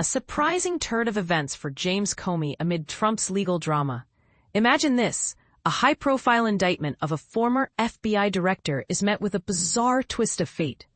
A surprising turn of events for James Comey amid Trump's legal drama. Imagine this. A high-profile indictment of a former FBI director is met with a bizarre twist of fate.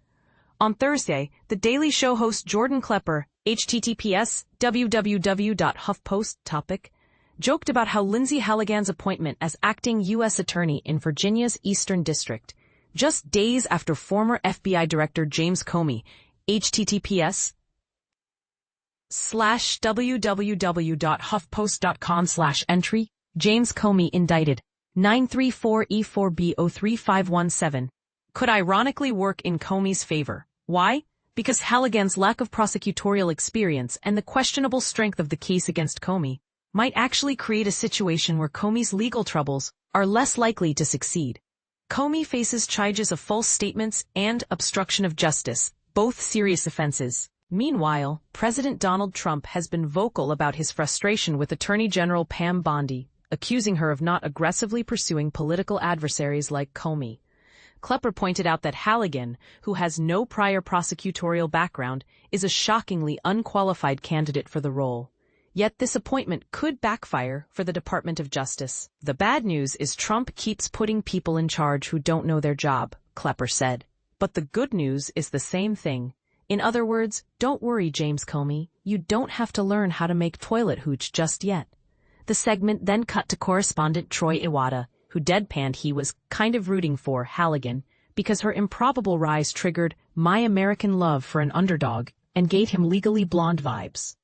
On Thursday, The Daily Show host Jordan Klepper, https://www.huffpost topic, joked about how Lindsey Halligan's appointment as acting U.S. Attorney in Virginia's Eastern District, just days after former FBI Director James Comey, https://www.huffpost.com/entry, James Comey indicted, 934E4B03517, could ironically work in Comey's favor. Why? Because Halligan's lack of prosecutorial experience and the questionable strength of the case against Comey might actually create a situation where Comey's legal troubles are less likely to succeed. Comey faces charges of false statements and obstruction of justice, both serious offenses. Meanwhile, President Donald Trump has been vocal about his frustration with Attorney General Pam Bondi, accusing her of not aggressively pursuing political adversaries like Comey. Klepper pointed out that Halligan, who has no prior prosecutorial background, is a shockingly unqualified candidate for the role. Yet this appointment could backfire for the Department of Justice. The bad news is Trump keeps putting people in charge who don't know their job, Klepper said. But the good news is the same thing. In other words, don't worry, James Comey, you don't have to learn how to make toilet hooch just yet. The segment then cut to correspondent Troy Iwata, who deadpanned he was kind of rooting for Halligan because her improbable rise triggered my American love for an underdog and gave him Legally Blonde vibes.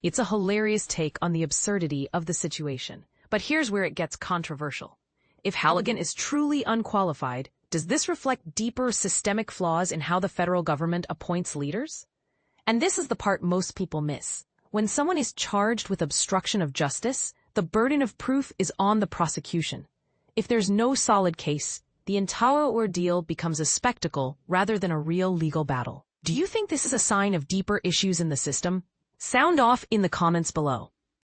It's a hilarious take on the absurdity of the situation. But here's where it gets controversial. If Halligan is truly unqualified, does this reflect deeper systemic flaws in how the federal government appoints leaders? And this is the part most people miss. When someone is charged with obstruction of justice, the burden of proof is on the prosecution. If there's no solid case, the entire ordeal becomes a spectacle rather than a real legal battle. Do you think this is a sign of deeper issues in the system? Sound off in the comments below.